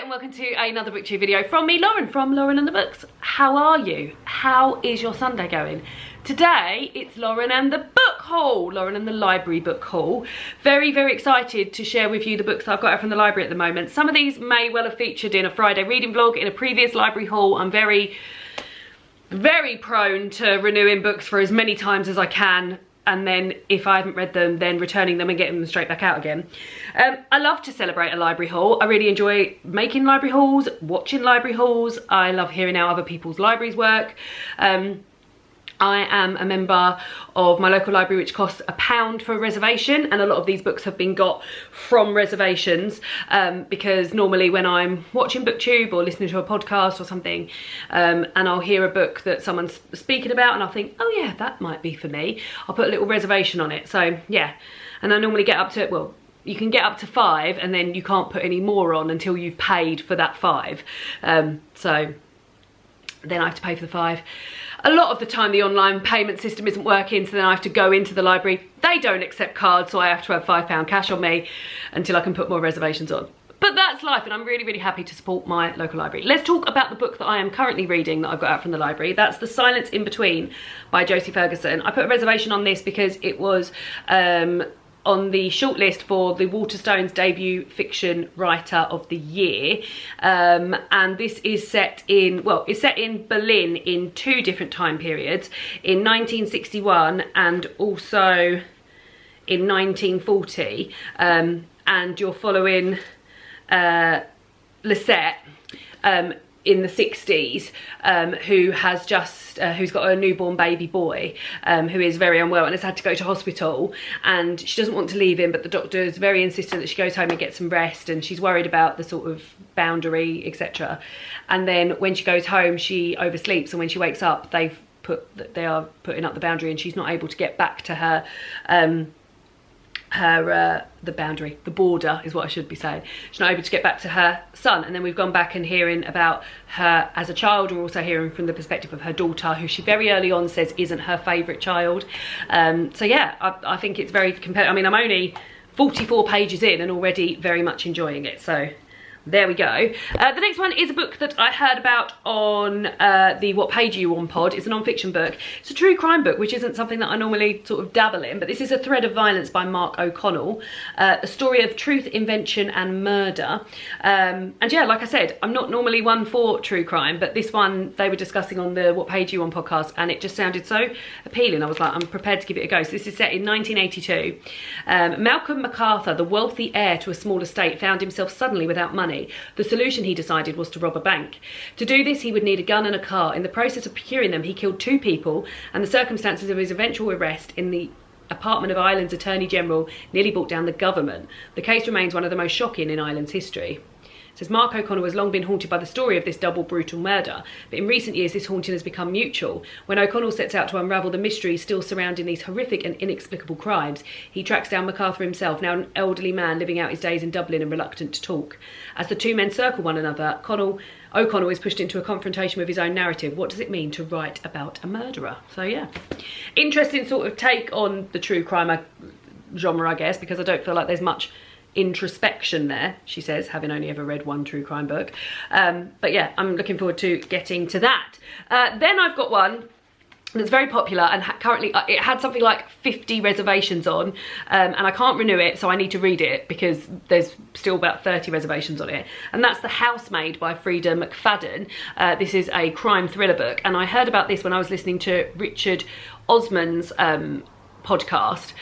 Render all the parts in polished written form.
and welcome to another BookTube video from me, Lauren, from Lauren and the Books. How are you? How is your Sunday going? Today, it's Lauren and the book haul, Lauren and the library book haul. Very, very excited to share with you the books that I've got out from the library at the moment. Some of these may well have featured in a Friday reading vlog, in a previous library haul. I'm very prone to renewing books for as many times as I can, and then if I haven't read them, then returning them and getting them straight back out again. I love to celebrate a library haul. I really enjoy making library hauls, watching library hauls. I love hearing how other people's libraries work. I am a member of my local library, which costs £1 for a reservation, and a lot of these books have been got from reservations, because normally when I'm watching BookTube or listening to a podcast or something, and I'll hear a book that someone's speaking about and I'll think, oh yeah, that might be for me, I'll put a little reservation on it. So yeah, and I normally get up to, well, you can get up to 5 and then you can't put any more on until you've paid for that 5. So then I have to pay for the 5. A lot of the time the online payment system isn't working, so then I have to go into the library. They don't accept cards, so I have to have £5 cash on me until I can put more reservations on. But that's life, and I'm really, really happy to support my local library. Let's talk about the book that I am currently reading that I've got out from the library. That's The Silence in Between by Josie Ferguson. I put a reservation on this because it was on the shortlist for the Waterstones debut fiction writer of the year, and this is set in, well, it's set in Berlin in 2 different time periods, in 1961 and also in 1940, and you're following Lisette in the 60s, who has just who's got a newborn baby boy, who is very unwell and has had to go to hospital, and she doesn't want to leave him, but the doctor is very insistent that she goes home and gets some rest, and she's worried about the sort of boundary, etc. And then when she goes home, she oversleeps, and when she wakes up, they are putting up the boundary, and she's not able to get back to her the boundary, the border is what I should be saying. She's not able to get back to her son, and then we've gone back and hearing about her as a child. We're also hearing from the perspective of her daughter, who she very early on says isn't her favourite child. So yeah, I think it's very compelling. I mean, I'm only 44 pages in and already very much enjoying it, so there we go. The next one is a book that I heard about on the What Page Are You On pod. It's a non-fiction book. It's a true crime book, which isn't something that I normally sort of dabble in, but this is A Thread of Violence by Mark O'Connell, a story of truth, invention and murder. And yeah, like I said, I'm not normally one for true crime, but this one they were discussing on the What Page Are You On podcast, and it just sounded so appealing. I was like, I'm prepared to give it a go. So this is set in 1982. Malcolm MacArthur, the wealthy heir to a small estate, found himself suddenly without money. The solution, he decided, was to rob a bank. To do this, he would need a gun and a car. In the process of procuring them, he killed 2 people, and the circumstances of his eventual arrest in the apartment of Ireland's Attorney General nearly brought down the government. The case remains one of the most shocking in Ireland's history. It says Mark O'Connell has long been haunted by the story of this double brutal murder, but in recent years this haunting has become mutual. When O'Connell sets out to unravel the mysteries still surrounding these horrific and inexplicable crimes, he tracks down MacArthur himself, now an elderly man living out his days in Dublin and reluctant to talk. As the 2 men circle one another, O'Connell is pushed into a confrontation with his own narrative. What does it mean to write about a murderer? So yeah, interesting sort of take on the true crime genre, I guess, because I don't feel like there's much introspection there, she says, having only ever read 1 true crime book. But yeah, I'm looking forward to getting to that. Then I've got one that's very popular, and currently it had something like 50 reservations on, and I can't renew it, so I need to read it because there's still about 30 reservations on it, and that's The Housemaid by Frida McFadden. This is a crime thriller book, and I heard about this when I was listening to Richard Osman's podcast.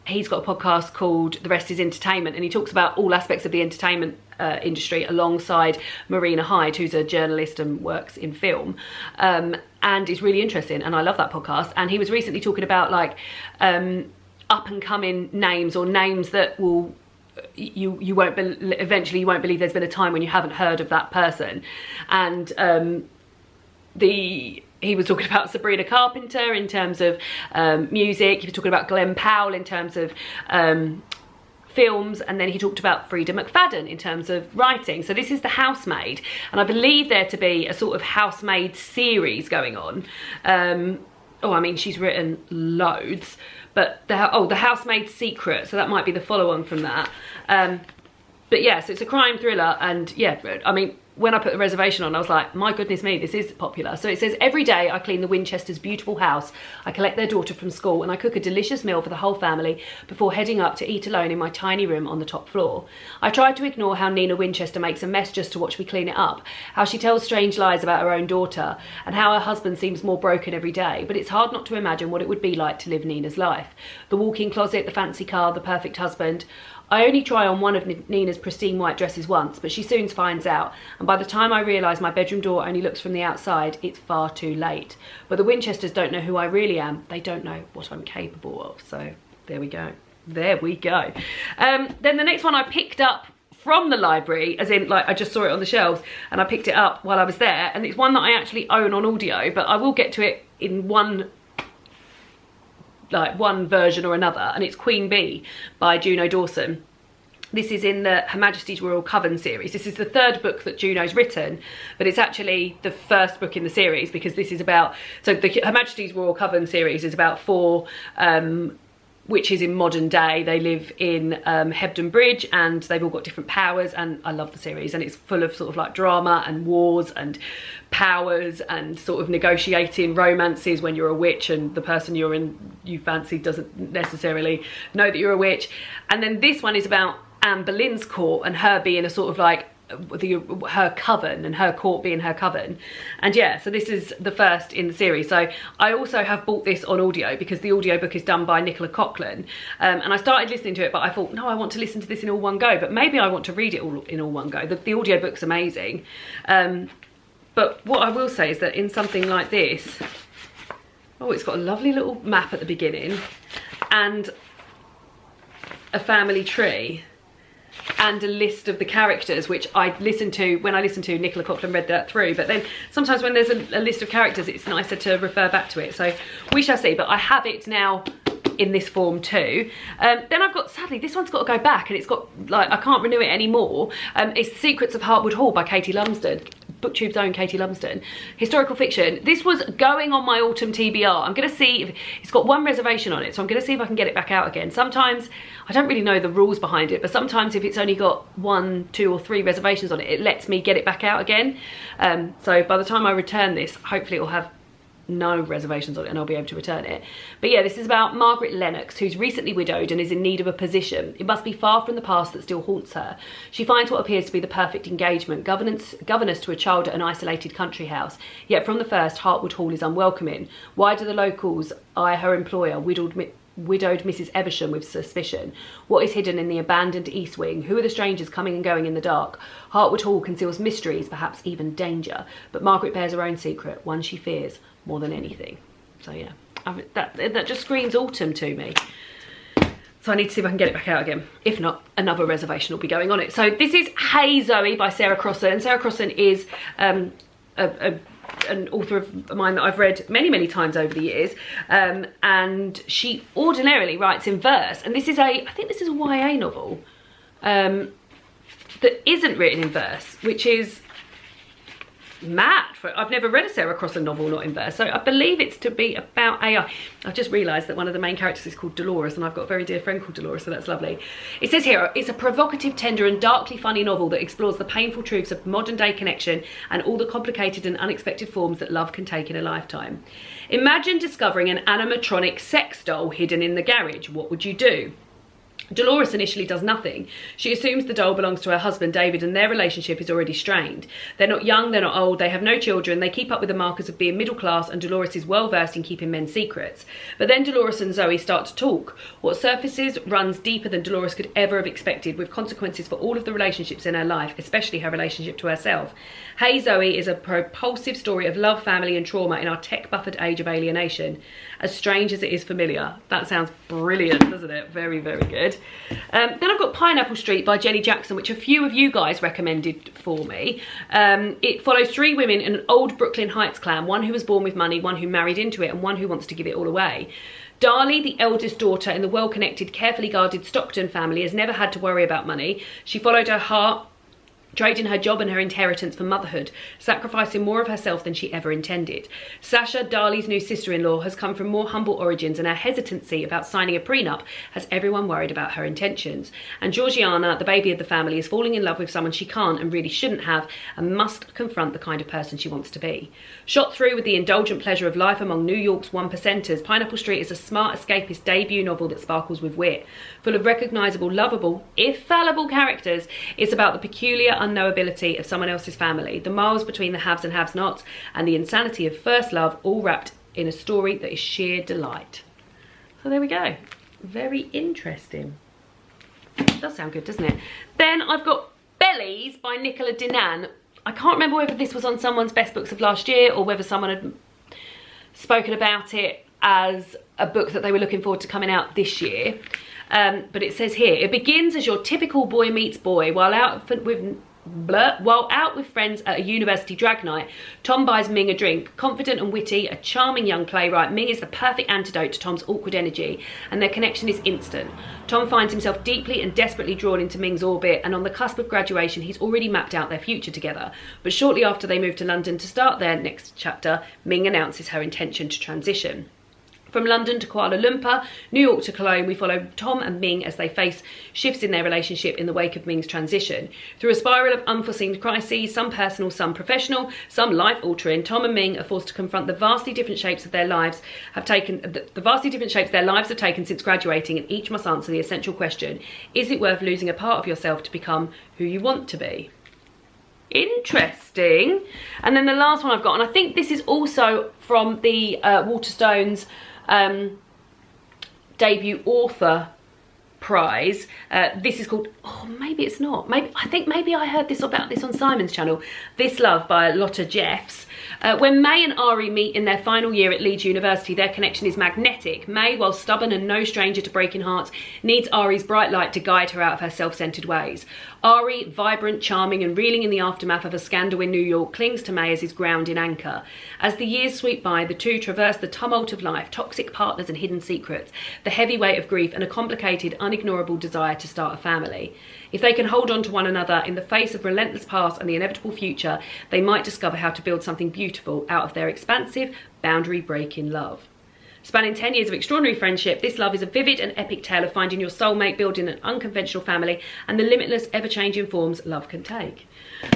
He's got a podcast called The Rest is Entertainment, and he talks about all aspects of the entertainment industry alongside Marina Hyde, who's a journalist and works in film, and it's really interesting, and I love that podcast. And he was recently talking about like up and coming names, or names that will you won't eventually you won't believe there's been a time when you haven't heard of that person. And he was talking about Sabrina Carpenter in terms of music. He was talking about Glenn Powell in terms of films, and then he talked about Frida McFadden in terms of writing. So this is The Housemaid, and I believe there to be a sort of housemaid series going on. Oh, I mean, she's written loads, but The Housemaid's Secret, so that might be the follow-on from that. But But yes, it's a crime thriller, and yeah, I mean, when I put the reservation on, I was like, my goodness me, this is popular. So it says, every day I clean the Winchesters' beautiful house, I collect their daughter from school, and I cook a delicious meal for the whole family before heading up to eat alone in my tiny room on the top floor. I try to ignore how Nina Winchester makes a mess just to watch me clean it up, how she tells strange lies about her own daughter, and how her husband seems more broken every day. But it's hard not to imagine what it would be like to live Nina's life. The walk-in closet, the fancy car, the perfect husband. I only try on one of Nina's pristine white dresses once, but she soon finds out, and by the time I realise my bedroom door only looks from the outside, it's far too late. But the Winchesters don't know who I really am. They don't know what I'm capable of. So there we go. There we go. Then the next one I picked up from the library, as in, like, I just saw it on the shelves and I picked it up while I was there, and it's one that I actually own on audio, but I will get to it in one version or another, and it's Queen Bee by Juno Dawson. This is in the Her Majesty's Royal Coven series. This is the third book that Juno's written, but it's actually the first book in the series, because this is about, so the Her Majesty's Royal Coven series is about 4 witches in modern day. They live in Hebden Bridge, and they've all got different powers, and I love the series, and it's full of sort of like drama and wars and powers and sort of negotiating romances when you're a witch and the person you fancy doesn't necessarily know that you're a witch. And then this one is about Anne Boleyn's court and her being a sort of like her coven, and her court being her coven. And yeah, so this is the first in the series. So I also have bought this on audio, because the audiobook is done by Nicola Coughlan, and I started listening to it, but I thought, no, I want to listen to this in all one go, but maybe I want to read it all in all one go. The audiobook's amazing. But what I will say is that in something like this, oh, it's got a lovely little map at the beginning and a family tree and a list of the characters, which I listened to when I listened to Nicola Coughlan read that through. But then sometimes when there's a list of characters, it's nicer to refer back to it. So we shall see, but I have it now in this form too. Then I've got, sadly, this one's got to go back, and it's got, like, I can't renew it anymore. It's The Secrets of Heartwood Hall by Katie Lumsden. BookTube's own Katie Lumsden. Historical fiction. This was going on my autumn TBR. I'm going to see if it's got 1 reservation on it, so I'm going to see if I can get it back out again. Sometimes, I don't really know the rules behind it, but sometimes if it's only got 1, 2 or 3 reservations on it, it lets me get it back out again. So by the time I return this, hopefully it will have no reservations on it and I'll be able to return it. But yeah, this is about Margaret Lennox, who's recently widowed and is in need of a position. It must be far from the past that still haunts her. She finds what appears to be the perfect engagement, governess to a child at an isolated country house. Yet from the first, Heartwood Hall is unwelcoming. Why do the locals eye her employer, widowed Mrs. Eversham, with suspicion? What is hidden in the abandoned East Wing? Who are the strangers coming and going in the dark? Heartwood Hall conceals mysteries, perhaps even danger, but Margaret bears her own secret, one she fears more than anything. So yeah, that just screams autumn to me. So I need to see if I can get it back out again. If not, another reservation will be going on it. So this is Hey Zoey by Sarah Crossan. Sarah Crossan is an author of mine that I've read many times over the years, and she ordinarily writes in verse, and this is I think this is a YA novel that isn't written in verse, which is mad. I've never read a Sarah Crossan novel not in verse, so I believe it's to be about AI. I've just realised that one of the main characters is called Dolores, and I've got a very dear friend called Dolores, so that's lovely. It says here, it's a provocative, tender and darkly funny novel that explores the painful truths of modern day connection and all the complicated and unexpected forms that love can take in a lifetime. Imagine discovering an animatronic sex doll hidden in the garage. What would you do? Dolores initially does nothing. She assumes the doll belongs to her husband David, and their relationship is already strained. They're not young, they're not old, they have no children, they keep up with the markers of being middle class, and Dolores is well versed in keeping men's secrets. But then Dolores and Zoey start to talk. What surfaces runs deeper than Dolores could ever have expected, with consequences for all of the relationships in her life, especially her relationship to herself. Hey Zoey is a propulsive story of love, family and trauma in our tech-buffered age of alienation. As strange as it is familiar. That sounds brilliant, doesn't it? Very, very good. Then I've got Pineapple Street by Jenny Jackson, which a few of you guys recommended for me. It follows 3 women in an old Brooklyn Heights clan, one who was born with money, one who married into it, and one who wants to give it all away. Darlie, the eldest daughter in the well-connected, carefully guarded Stockton family, has never had to worry about money. She followed her heart trading her job and her inheritance for motherhood, sacrificing more of herself than she ever intended. Sasha, Dali's new sister-in-law, has come from more humble origins, and her hesitancy about signing a prenup has everyone worried about her intentions. And Georgiana, the baby of the family, is falling in love with someone she can't and really shouldn't have, and must confront the kind of person she wants to be. Shot through with the indulgent pleasure of life among New York's one-percenters, Pineapple Street is a smart escapist debut novel that sparkles with wit. Full of recognisable, lovable, if fallible characters, it's about the peculiar unknowability of someone else's family, the miles between the haves and have-nots, and the insanity of first love, all wrapped in a story that is sheer delight. So there we go. Very interesting. Does sound good, doesn't it? Then I've got Bellies by Nicola Dinan. I can't remember whether this was on someone's best books of last year or whether someone had spoken about it as a book that they were looking forward to coming out this year. But it says here, it begins as your typical boy meets boy. While out with friends at a university drag night, Tom buys Ming a drink. Confident and witty, a charming young playwright, Ming is the perfect antidote to Tom's awkward energy, and their connection is instant. Tom finds himself deeply and desperately drawn into Ming's orbit, and on the cusp of graduation he's already mapped out their future together. But shortly after they move to London to start their next chapter, Ming announces her intention to transition. From London to Kuala Lumpur, New York to Cologne, we follow Tom and Ming as they face shifts in their relationship in the wake of Ming's transition. Through a spiral of unforeseen crises, some personal, some professional, some life-altering, Tom and Ming are forced to confront the vastly different shapes their lives have taken since graduating, and each must answer the essential question: is it worth losing a part of yourself to become who you want to be? Interesting. And then the last one I've got, and I think this is also from the Waterstones debut author prize. This is called, oh, maybe it's not, maybe I heard about this on Simon's channel, This Love by Lotta Jeffs. When May and Ari meet in their final year at Leeds University, their connection is magnetic. May, while stubborn and no stranger to breaking hearts, needs Ari's bright light to guide her out of her self-centered ways. Ari, vibrant, charming, and reeling in the aftermath of a scandal in New York, clings to May as his grounding anchor. As the years sweep by, the two traverse the tumult of life, toxic partners and hidden secrets, the heavy weight of grief, and a complicated, unignorable desire to start a family. If they can hold on to one another in the face of relentless past and the inevitable future, they might discover how to build something beautiful out of their expansive, boundary-breaking love. Spanning 10 years of extraordinary friendship, This Love is a vivid and epic tale of finding your soulmate, building an unconventional family, and the limitless, ever-changing forms love can take.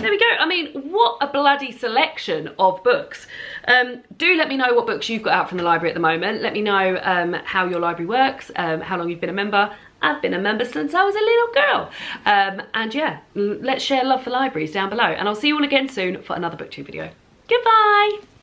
There we go. I mean, what a bloody selection of books. Do let me know what books you've got out from the library at the moment. Let me know how your library works, how long you've been a member. I've been a member since I was a little girl. And yeah, let's share love for libraries down below. And I'll see you all again soon for another booktube video. Goodbye.